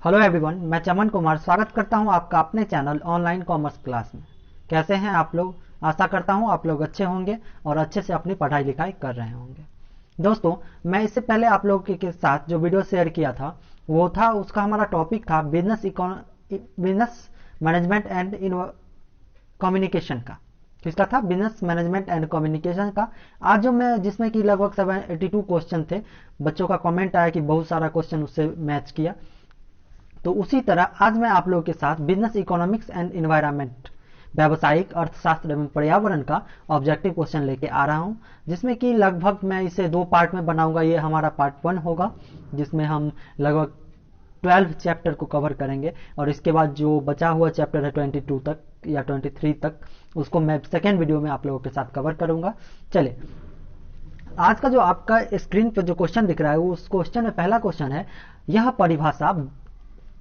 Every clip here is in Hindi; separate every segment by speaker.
Speaker 1: हेलो एवरीवन, मैं चमन कुमार स्वागत करता हूं आपका अपने चैनल ऑनलाइन कॉमर्स क्लास में। कैसे हैं आप लोग? आशा करता हूं आप लोग अच्छे होंगे और अच्छे से अपनी पढ़ाई लिखाई कर रहे होंगे। दोस्तों, मैं इससे पहले आप लोगों के साथ जो वीडियो शेयर किया था वो था, उसका हमारा टॉपिक था बिजनेस मैनेजमेंट एंड कम्युनिकेशन का। किसका था? बिजनेस मैनेजमेंट एंड कम्युनिकेशन का। आज जो मैं जिसमें कि लगभग 782 क्वेश्चन थे, बच्चों का कमेंट आया कि बहुत सारा क्वेश्चन उससे मैच किया। तो उसी तरह आज मैं आप लोगों के साथ बिजनेस इकोनॉमिक्स एंड एनवायरनमेंट, व्यावसायिक अर्थशास्त्र एवं पर्यावरण का ऑब्जेक्टिव क्वेश्चन लेके आ रहा हूं, जिसमें कि लगभग मैं इसे 2 पार्ट में बनाऊंगा। ये हमारा पार्ट 1 होगा, जिसमें हम लगभग 12 चैप्टर को कवर करेंगे, और इसके बाद जो बचा हुआ चैप्टर है 22 तक या 23 तक, उसको मैं सेकेंड वीडियो में आप लोगों के साथ कवर करूंगा। चलिए, आज का जो आपका स्क्रीन पर जो क्वेश्चन दिख रहा है, उस क्वेश्चन में पहला क्वेश्चन है, यह परिभाषा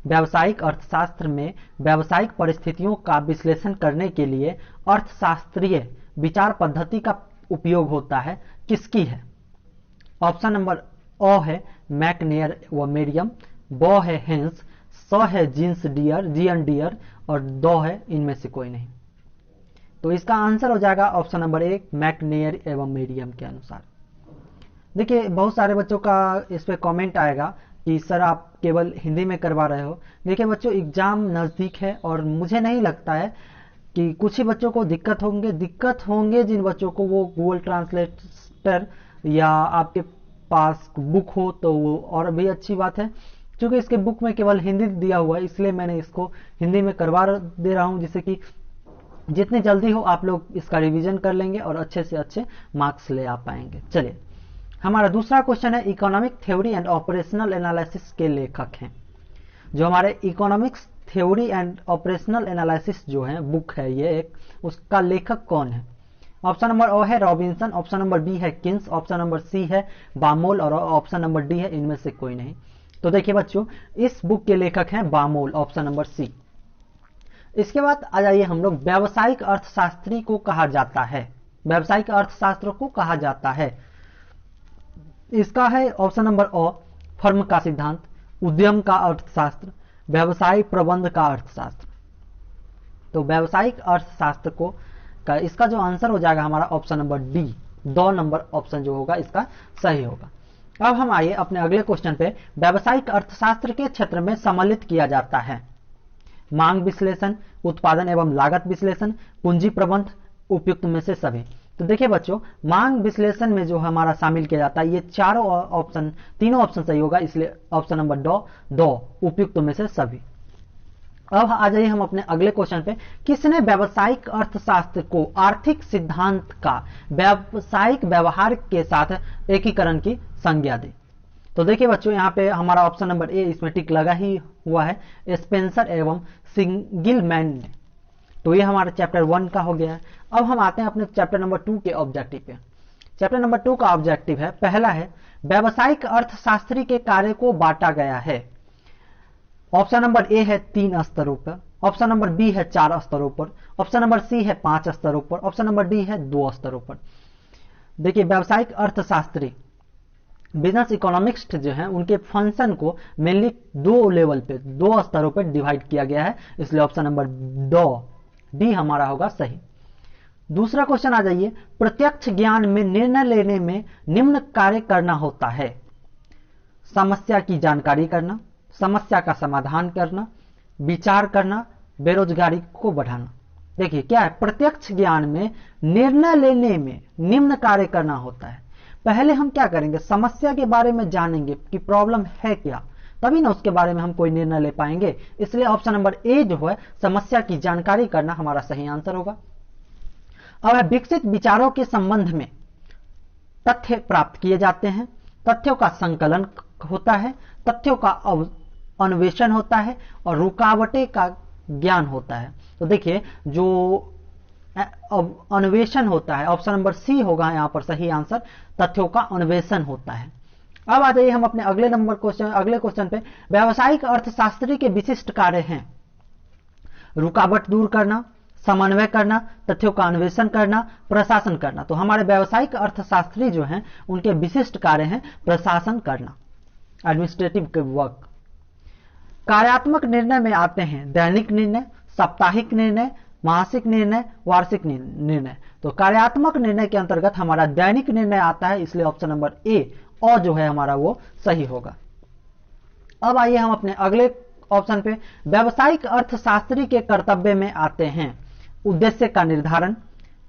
Speaker 1: व्यावसायिक अर्थशास्त्र में व्यावसायिक परिस्थितियों का विश्लेषण करने के लिए अर्थशास्त्रीय विचार पद्धति का उपयोग होता है, किसकी है? ऑप्शन नंबर ओ है मैकनेयर व मेरियम, बो है हेंस, सौ है जीएन डियर और दो है इनमें से कोई नहीं। तो इसका आंसर हो जाएगा ऑप्शन नंबर 1 मैकनेयर एवं मेरियम के अनुसार। देखिए, बहुत सारे बच्चों का इस पे कमेंट आएगा कि सर आप केवल हिंदी में करवा रहे हो। देखिए बच्चों, एग्जाम नज़दीक है और मुझे नहीं लगता है कि कुछ ही बच्चों को दिक्कत होंगे जिन बच्चों को वो गूगल ट्रांसलेटर या आपके पास बुक हो तो वो और भी अच्छी बात है। क्योंकि इसके बुक में केवल हिंदी दिया हुआ है, इसलिए मैंने इसको हिंदी में करवा दे रहा हूँ, जिससे कि जितनी जल्दी हो आप लोग इसका रिवीजन कर लेंगे और अच्छे से अच्छे मार्क्स ले आ पाएंगे। चलिए, हमारा दूसरा क्वेश्चन है, economic theory and operational analysis के लेखक हैं। जो हमारे economics theory and operational analysis जो है बुक है, ये एक, उसका लेखक कौन है? ऑप्शन नंबर ओ है रॉबिन्सन, ऑप्शन नंबर बी है किन्स, ऑप्शन नंबर सी है बामोल और ऑप्शन नंबर डी है इनमें से कोई नहीं। तो देखिए बच्चों, इस बुक के लेखक हैं बामोल, ऑप्शन नंबर सी। इसके बाद आ जाइए हम लोग, व्यावसायिक अर्थशास्त्री को कहा जाता है, व्यावसायिक अर्थशास्त्र को कहा जाता है, इसका है ऑप्शन नंबर ओ फर्म का सिद्धांत, उद्यम का अर्थशास्त्र, व्यवसाय प्रबंध का अर्थशास्त्र। तो व्यावसायिक अर्थशास्त्र को का इसका जो आंसर हो जाएगा हमारा option number D, 2 number option जो होगा इसका सही होगा। अब हम आइए अपने अगले क्वेश्चन पे, व्यावसायिक अर्थशास्त्र के क्षेत्र में सम्मिलित किया जाता है मांग विश्लेषण, उत्पादन एवं लागत विश्लेषण, पूंजी प्रबंध, उपयुक्त में से सभी। तो देखिए बच्चों, मांग विश्लेषण में जो हमारा शामिल किया जाता है, ये तीनों ऑप्शन सही होगा, इसलिए ऑप्शन नंबर दो उपयुक्त में से सभी। अब आ जाइए हम अपने अगले क्वेश्चन पे, किसने व्यावसायिक अर्थशास्त्र को आर्थिक सिद्धांत का व्यावसायिक व्यवहार के साथ एकीकरण की संज्ञा दी? तो देखिए बच्चों, यहाँ पे हमारा ऑप्शन नंबर ए, इसमें टिक लगा ही हुआ है, स्पेंसर एवं सिंगलमैन ने। तो ये हमारा चैप्टर 1 का हो गया है। अब हम आते हैं अपने चैप्टर नंबर 2 के ऑब्जेक्टिव पे। चैप्टर नंबर 2 का ऑब्जेक्टिव है, पहला है, व्यावसायिक अर्थशास्त्री के कार्य को बांटा गया है। ऑप्शन नंबर ए है 3 स्तरों पर, ऑप्शन नंबर बी है 4 स्तरों पर, ऑप्शन नंबर सी है 5 स्तरों पर, ऑप्शन नंबर डी है 2 स्तरों पर। देखिए, व्यावसायिक अर्थशास्त्री बिजनेस इकोनॉमिक्स जो है, उनके फंक्शन को मेनली 2 लेवल पे, 2 स्तरों पर डिवाइड किया गया है, इसलिए ऑप्शन नंबर डी हमारा होगा सही। दूसरा क्वेश्चन आ जाइए, प्रत्यक्ष ज्ञान में निर्णय लेने में निम्न कार्य करना होता है: समस्या की जानकारी करना, समस्या का समाधान करना, विचार करना, बेरोजगारी को बढ़ाना। देखिए क्या है, प्रत्यक्ष ज्ञान में निर्णय लेने में निम्न कार्य करना होता है। पहले हम क्या करेंगे, समस्या के बारे में जानेंगे कि प्रॉब्लम है क्या, तभी ना उसके बारे में हम कोई निर्णय ले पाएंगे, इसलिए ऑप्शन नंबर ए जो है समस्या की जानकारी करना हमारा सही आंसर होगा। अब विकसित विचारों के संबंध में तथ्य प्राप्त किए जाते हैं, तथ्यों का संकलन होता है, तथ्यों का अन्वेषण होता है और रुकावटें का ज्ञान होता है। तो देखिए, जो अन्वेषण होता है, ऑप्शन नंबर सी होगा यहां पर सही आंसर, तथ्यों का अन्वेषण होता है। अब आ जाइए हम अपने अगले क्वेश्चन पे, व्यावसायिक अर्थशास्त्री के विशिष्ट कार्य हैं: रुकावट दूर करना, समन्वय करना, तथ्यों का अन्वेषण करना, प्रशासन करना। तो हमारे व्यावसायिक अर्थशास्त्री जो हैं, उनके विशिष्ट कार्य हैं प्रशासन करना, एडमिनिस्ट्रेटिव वर्क। कार्यात्मक निर्णय में आते हैं दैनिक निर्णय, साप्ताहिक निर्णय, मासिक निर्णय, वार्षिक निर्णय। तो कार्यात्मक निर्णय के अंतर्गत हमारा दैनिक निर्णय आता है, इसलिए ऑप्शन नंबर ए और जो है हमारा वो सही होगा। अब आइए हम अपने अगले ऑप्शन पे, व्यावसायिक अर्थशास्त्री के कर्तव्य में आते हैं उद्देश्य का निर्धारण,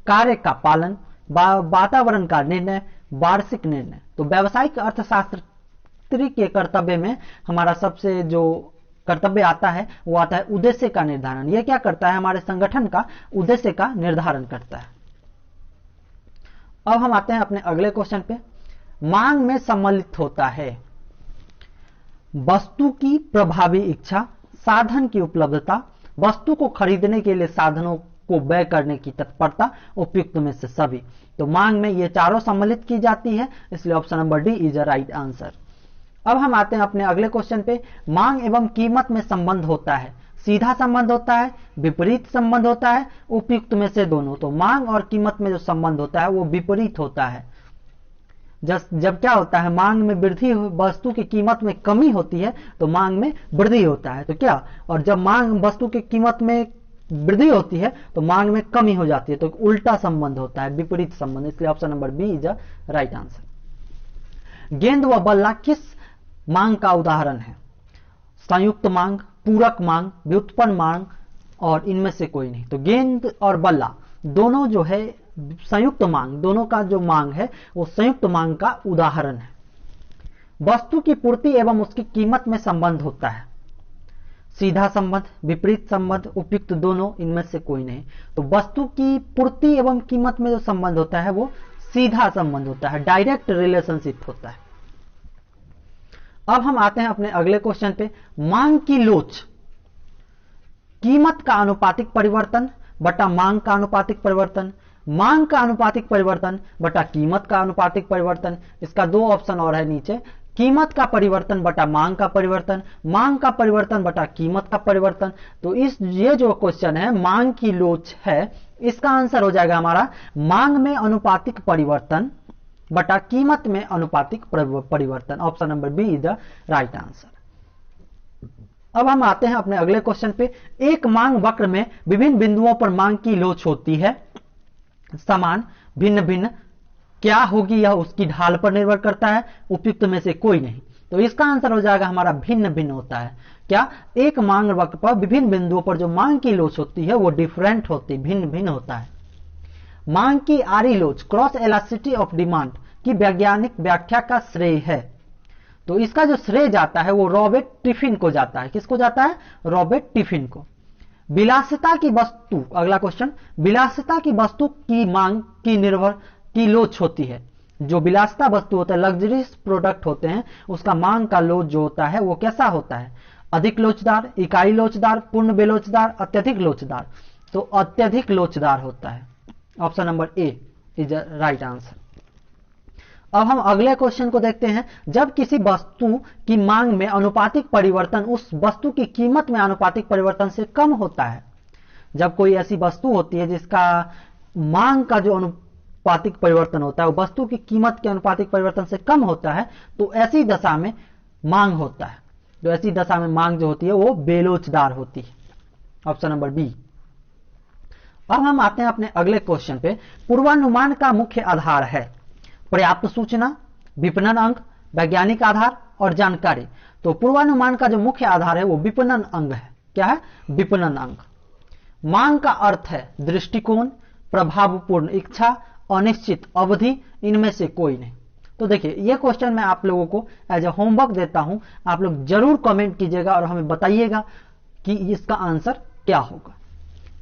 Speaker 1: कार्य का पालन, वातावरण का निर्णय, वार्षिक निर्णय। तो व्यावसायिक अर्थशास्त्री के कर्तव्य में हमारा सबसे जो कर्तव्य आता है वो आता है उद्देश्य का निर्धारण। यह क्या करता है, हमारे संगठन का उद्देश्य का निर्धारण करता है। अब हम आते हैं अपने अगले क्वेश्चन पे, मांग में सम्मिलित होता है वस्तु की प्रभावी इच्छा, साधन की उपलब्धता, वस्तु को खरीदने के लिए साधनों को व्यय करने की तत्परता, उपयुक्त में से सभी। तो मांग में ये चारों सम्मिलित की जाती है, इसलिए option number D is a right answer. अब हम आते हैं अपने अगले क्वेश्चन पे, मांग एवं कीमत में संबंध होता है, सीधा संबंध होता है, विपरीत संबंध होता है, उपयुक्त में से दोनों। तो मांग और कीमत में जो संबंध होता है वो विपरीत होता है। जब क्या होता है, मांग में वृद्धि, वस्तु की कीमत में कमी होती है तो मांग में वृद्धि होता है। तो क्या, और जब मांग वस्तु की कीमत में वृद्धि होती है तो मांग में कमी हो जाती है। तो उल्टा संबंध होता है, विपरीत संबंध, इसलिए option number B is a right answer. गेंद व बल्ला किस मांग का उदाहरण है? संयुक्त मांग, पूरक मांग, व्युत्पन्न मांग और इनमें से कोई नहीं। तो गेंद और बल्ला दोनों जो है संयुक्त मांग, दोनों का जो मांग है वो संयुक्त मांग का उदाहरण है। वस्तु की पूर्ति एवं उसकी कीमत में संबंध होता है, सीधा संबंध, विपरीत संबंध, उपयुक्त दोनों, इनमें से कोई नहीं। तो वस्तु की पूर्ति एवं कीमत में जो संबंध होता है वो सीधा संबंध होता है, डायरेक्ट रिलेशनशिप होता है। अब हम आते हैं अपने अगले क्वेश्चन पे, मांग की लोच, कीमत का आनुपातिक परिवर्तन बटा मांग का आनुपातिक परिवर्तन, मांग का आनुपातिक परिवर्तन बटा कीमत का आनुपातिक परिवर्तन। इसका दो ऑप्शन और है नीचे, कीमत का परिवर्तन बटा मांग का परिवर्तन, मांग का परिवर्तन बटा कीमत का परिवर्तन। तो ये जो क्वेश्चन है मांग की लोच है, इसका आंसर हो जाएगा हमारा मांग में अनुपातिक परिवर्तन बटा कीमत में अनुपातिक परिवर्तन। Option number B is the right answer. अब हम आते हैं अपने अगले क्वेश्चन पे, एक मांग वक्र में विभिन्न बिंदुओं पर मांग की लोच होती है, समान, भिन्न भिन्न, क्या होगी यह उसकी ढाल पर निर्भर करता है, उपयुक्त में से कोई नहीं। तो इसका आंसर हो जाएगा हमारा भिन्न भिन्न होता है। क्या, एक मांग वक्र पर विभिन्न बिंदुओं पर जो मांग की लोच होती है वो डिफरेंट होती, भिन्न भिन्न होता है। मांग की आरी लोच, क्रॉस इलास्टिसिटी ऑफ डिमांड की वैज्ञानिक व्याख्या का श्रेय है। तो इसका जो श्रेय जाता है वो रॉबर्ट टिफिन को जाता है। किसको जाता है? रॉबर्ट टिफिन को। विलासिता की वस्तु, अगला क्वेश्चन, विलासिता की वस्तु की मांग की निर्भर की लोच होती है। जो विलासिता वस्तु होता है, लग्जरीज प्रोडक्ट होते हैं, उसका मांग का लोच जो होता है वो कैसा होता है? अधिक लोचदार, इकाई लोचदार, पूर्ण बेलोचदार, अत्यधिक लोचदार। तो अत्यधिक लोचदार होता है। Option number A is right answer. अब हम अगले क्वेश्चन को देखते हैं, जब किसी वस्तु की मांग में अनुपातिक परिवर्तन उस वस्तु की कीमत में अनुपातिक परिवर्तन से कम होता है। जब कोई ऐसी वस्तु होती है जिसका मांग का जो अनुपातिक परिवर्तन होता है वो वस्तु की कीमत के अनुपातिक परिवर्तन से कम होता है, तो ऐसी दशा में मांग होता है। तो ऐसी दशा में मांग जो होती है वो बेलोचदार होती है। Option number B. अब हम आते हैं अपने अगले क्वेश्चन पे, पूर्वानुमान का मुख्य आधार है पर्याप्त सूचना, विपणन अंक, वैज्ञानिक आधार और जानकारी। तो पूर्वानुमान का जो मुख्य आधार है वो विपणन अंक है। क्या है? विपणन अंक। मांग का अर्थ है दृष्टिकोण, प्रभावपूर्ण इच्छा, अनिश्चित अवधि, इनमें से कोई नहीं। तो देखिए ये क्वेश्चन मैं आप लोगों को एज ए होमवर्क देता हूं, आप लोग जरूर कमेंट कीजिएगा और हमें बताइएगा कि इसका आंसर क्या होगा।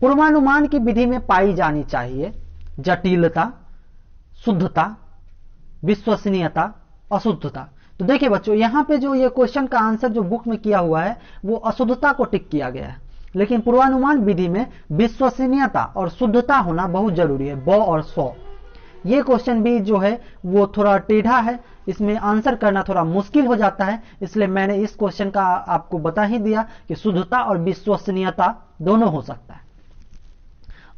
Speaker 1: पूर्वानुमान की विधि में पाई जानी चाहिए जटिलता, शुद्धता, विश्वसनीयता, अशुद्धता। तो देखिए बच्चों, यहां पे जो ये क्वेश्चन का आंसर जो बुक में किया हुआ है वो अशुद्धता को टिक किया गया है, लेकिन पूर्वानुमान विधि में विश्वसनीयता और शुद्धता होना बहुत जरूरी है। 100 और 100 ये क्वेश्चन भी जो है वो थोड़ा टेढ़ा है, इसमें आंसर करना थोड़ा मुश्किल हो जाता है, इसलिए मैंने इस क्वेश्चन का आपको बता ही दिया कि शुद्धता और विश्वसनीयता दोनों हो सकता है।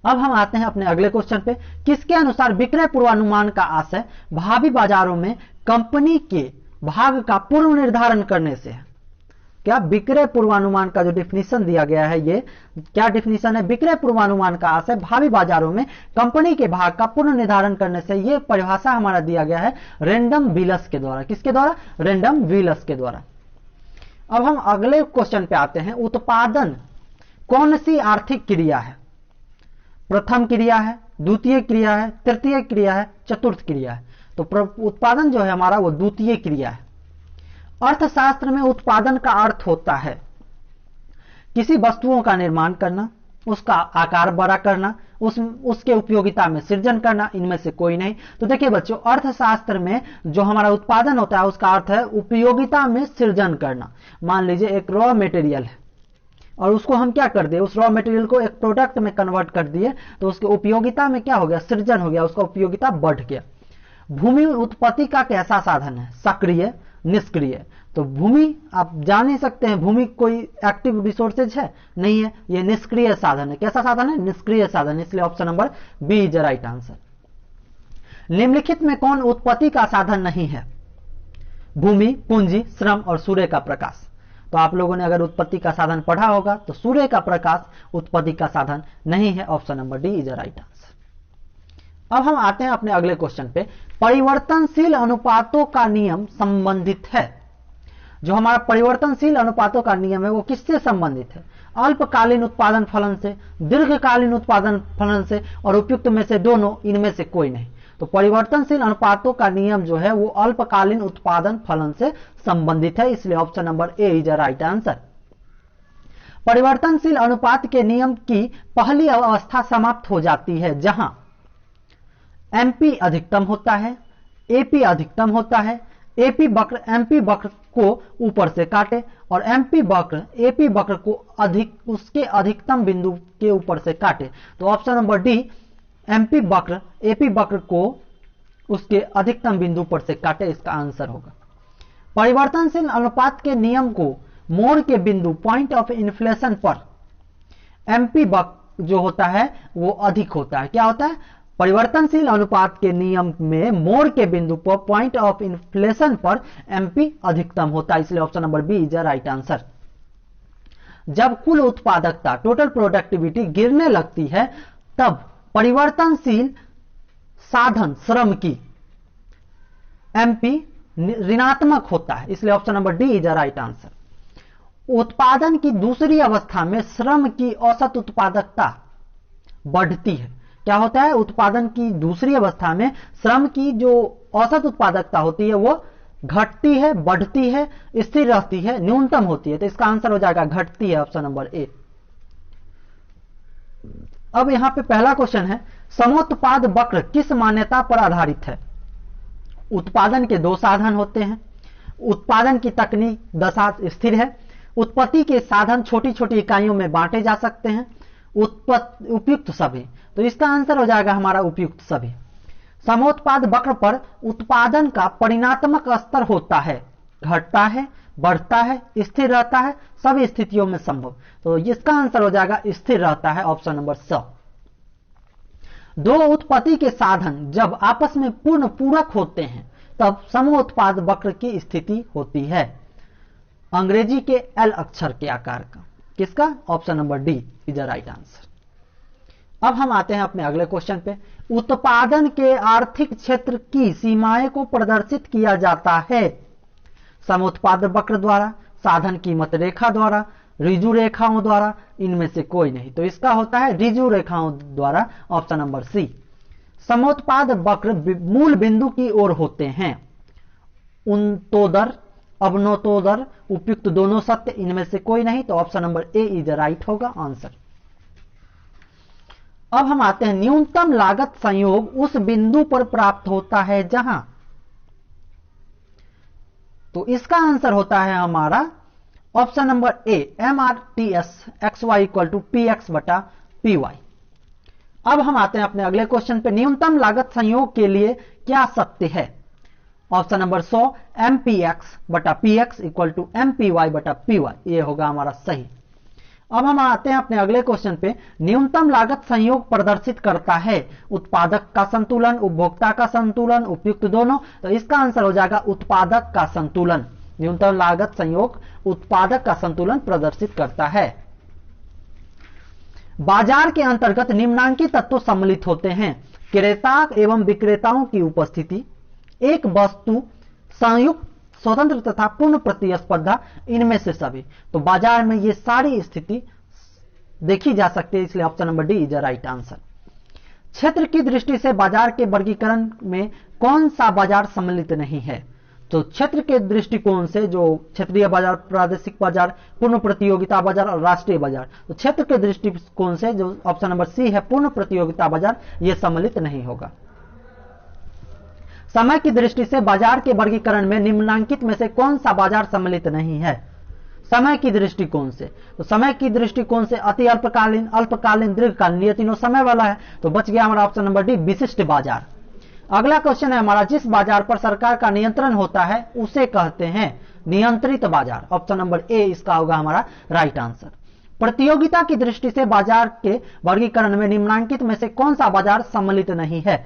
Speaker 1: अब हम आते हैं अपने अगले क्वेश्चन पे, किसके अनुसार विक्रय पूर्वानुमान का आशय भावी बाजारों में कंपनी के भाग का पूर्व निर्धारण करने से है। क्या विक्रय पूर्वानुमान का जो डिफिनीशन दिया गया है, ये क्या डिफिनीशन है? विक्रय पूर्वानुमान का आशय भावी बाजारों में कंपनी के भाग का पुनः निर्धारण करने से। ये परिभाषा हमारा दिया गया है रैंडम विलस के द्वारा। किसके द्वारा? रैंडम विलस के द्वारा। अब हम अगले क्वेश्चन पे आते हैं। उत्पादन कौन सी आर्थिक क्रिया है? प्रथम क्रिया है, द्वितीय क्रिया है, तृतीय क्रिया है, चतुर्थ क्रिया है? तो उत्पादन जो है हमारा वो द्वितीय क्रिया है। अर्थशास्त्र में उत्पादन का अर्थ होता है किसी वस्तुओं का निर्माण करना, उसका आकार बड़ा करना, उसके उपयोगिता में सृजन करना, इनमें से कोई नहीं। तो देखिए बच्चों, अर्थशास्त्र में जो हमारा उत्पादन होता है उसका अर्थ है उपयोगिता में सृजन करना। मान लीजिए एक रॉ मटेरियल है और उसको हम क्या कर दिए, उस रॉ मटेरियल को एक प्रोडक्ट में कन्वर्ट कर दिए, तो उसके उपयोगिता में क्या हो गया? सृजन हो गया, उसका उपयोगिता बढ़ गया। भूमि उत्पत्ति का कैसा साधन है? सक्रिय, निष्क्रिय। तो भूमि आप जान ही सकते हैं, भूमि कोई एक्टिव रिसोर्सेज है? नहीं है, ये निष्क्रिय साधन है। कैसा साधन है? निष्क्रिय साधन। इसलिए option number B is the right answer. निम्नलिखित में कौन उत्पत्ति का साधन नहीं है? भूमि, पूंजी, श्रम और सूर्य का प्रकाश। तो आप लोगों ने अगर उत्पत्ति का साधन पढ़ा होगा तो सूर्य का प्रकाश उत्पत्ति का साधन नहीं है। Option number D is the right answer. अब हम आते हैं अपने अगले क्वेश्चन पे। परिवर्तनशील अनुपातों का नियम संबंधित है। जो हमारा परिवर्तनशील अनुपातों का नियम है वो किससे संबंधित है? अल्पकालीन उत्पादन फलन से, दीर्घकालीन उत्पादन फलन से और उपयुक्त में से दोनों, इनमें से कोई नहीं। तो परिवर्तनशील अनुपातों का नियम जो है वो अल्पकालीन उत्पादन फलन से संबंधित है। इसलिए option number A is the right answer. परिवर्तनशील अनुपात के नियम की पहली अवस्था समाप्त हो जाती है जहां एमपी अधिकतम होता है, एपी अधिकतम होता है, एपी वक्र एमपी वक्र को ऊपर से काटे और एमपी वक्र एपी वक्र को उसके अधिकतम बिंदु के ऊपर से काटे। तो ऑप्शन नंबर डी, एमपी वक्र एपी वक्र को उसके अधिकतम बिंदु पर से काटे, इसका आंसर होगा। परिवर्तनशील अनुपात के नियम को मोड़ के बिंदु पॉइंट ऑफ इन्फ्लेशन पर एमपी वक्र जो होता है वो अधिक होता है। क्या होता है? परिवर्तनशील अनुपात के नियम में मोड़ के बिंदु पर पॉइंट ऑफ इन्फ्लेशन पर एमपी अधिकतम होता है। इसलिए option number B is the right answer. जब कुल उत्पादकता टोटल प्रोडक्टिविटी गिरने लगती है तब परिवर्तनशील साधन श्रम की एमपी ऋणात्मक होता है। इसलिए option number D is the right answer. उत्पादन की दूसरी अवस्था में श्रम की औसत उत्पादकता बढ़ती है। क्या होता है? उत्पादन की दूसरी अवस्था में श्रम की जो औसत उत्पादकता होती है वो घटती है, बढ़ती है, स्थिर रहती है, न्यूनतम होती है। तो इसका आंसर हो जाएगा घटती है, ऑप्शन नंबर ए। अब यहां पे पहला क्वेश्चन है, समोत्पाद वक्र किस मान्यता पर आधारित है? उत्पादन के दो साधन होते हैं, उत्पादन की तकनीक दशा स्थिर है, उत्पत्ति के साधन छोटी छोटी इकाइयों में बांटे जा सकते हैं, उपयुक्त सभी। तो इसका आंसर हो जाएगा हमारा उपयुक्त सभी। समोत्पाद वक्र पर उत्पादन का परिणात्मक स्तर होता है, घटता है, बढ़ता है, स्थिर रहता है, सभी स्थितियों में संभव। तो इसका आंसर हो जाएगा स्थिर रहता है, ऑप्शन नंबर स। दो उत्पत्ति के साधन जब आपस में पूर्ण पूरक होते हैं तब समोत्पाद वक्र की स्थिति होती है, अंग्रेजी के एल अक्षर के आकार का। किसका? Option number D is the right answer. अब हम आते हैं अपने अगले क्वेश्चन पे। उत्पादन के आर्थिक क्षेत्र की सीमाएं को प्रदर्शित किया जाता है समोत्पाद वक्र द्वारा, साधन कीमत रेखा द्वारा, ऋजु रेखाओं द्वारा, इनमें से कोई नहीं। तो इसका होता है ऋजु रेखाओं द्वारा, ऑप्शन नंबर सी। समोत्पाद वक्र मूल बिंदु की ओर होते हैं, उन्नतोदर, अवनतोदर, उपयुक्त दोनों सत्य, इनमें से कोई नहीं। तो option number A is right होगा आंसर। अब हम आते हैं, न्यूनतम लागत संयोग उस बिंदु पर प्राप्त होता है जहां, तो इसका आंसर होता है हमारा option number A, MRTS XY equal to PX बटा PY। अब हम आते हैं अपने अगले क्वेश्चन पे, न्यूनतम लागत संयोग के लिए क्या सत्य है? ऑप्शन नंबर 100 MPX बटा PX इक्वल टू MPY बटा PY, ये होगा हमारा सही। अब हम आते हैं अपने अगले क्वेश्चन पे, न्यूनतम लागत संयोग प्रदर्शित करता है उत्पादक का संतुलन, उपभोक्ता का संतुलन, उपयुक्त दोनों। तो इसका आंसर हो जाएगा उत्पादक का संतुलन। न्यूनतम लागत संयोग उत्पादक का संतुलन प्रदर्शित करता है। बाजार के अंतर्गत निम्नांकित तत्व सम्मिलित होते हैं। क्रेता एवं विक्रेताओं की उपस्थिति, एक वस्तु, संयुक्त, स्वतंत्र तथा पूर्ण प्रतिस्पर्धा, इनमें से सभी। तो बाजार में ये सारी स्थिति देखी जा सकती है, इसलिए option number D is the right answer. क्षेत्र की दृष्टि से बाजार के वर्गीकरण में कौन सा बाजार सम्मिलित नहीं है? तो क्षेत्र के दृष्टिकोण से जो क्षेत्रीय बाजार, प्रादेशिक बाजार, पूर्ण प्रतियोगिता बाजार और राष्ट्रीय बाजार, तो क्षेत्र के दृष्टिकोण से जो ऑप्शन नंबर सी है पूर्ण प्रतियोगिता बाजार, यह सम्मिलित नहीं होगा। समय की दृष्टि से बाजार के वर्गीकरण में निम्नलिखित में से कौन सा बाजार सम्मिलित नहीं है? समय की दृष्टिकोण से, तो समय की दृष्टिकोण से अति अल्पकालीन, अल्पकालीन, दीर्घकालीन, ये तीनों समय वाला है, तो बच गया हमारा ऑप्शन नंबर डी विशिष्ट बाजार। अगला क्वेश्चन है हमारा, जिस बाजार पर सरकार का नियंत्रण होता है उसे कहते हैं नियंत्रित बाजार। ऑप्शन नंबर ए इसका होगा हमारा राइट आंसर। प्रतियोगिता की दृष्टि से बाजार के वर्गीकरण में निम्नलिखित में से कौन सा बाजार सम्मिलित नहीं है?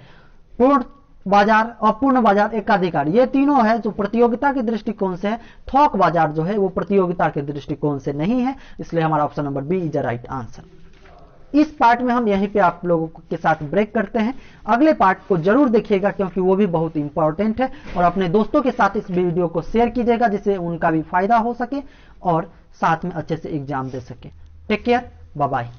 Speaker 1: पूर्ण बाजार, अपूर्ण बाजार, एकाधिकार, ये तीनों है जो प्रतियोगिता के दृष्टिकोण से है। थोक बाजार जो है वो प्रतियोगिता के दृष्टिकोण से नहीं है, इसलिए हमारा option number B is the right answer. इस पार्ट में हम यहीं पे आप लोगों के साथ ब्रेक करते हैं। अगले पार्ट को जरूर देखिएगा क्योंकि वो भी बहुत इंपॉर्टेंट है, और अपने दोस्तों के साथ इस वीडियो को शेयर कीजिएगा जिससे उनका भी फायदा हो सके और साथ में अच्छे से एग्जाम दे सके। Take care, bye bye.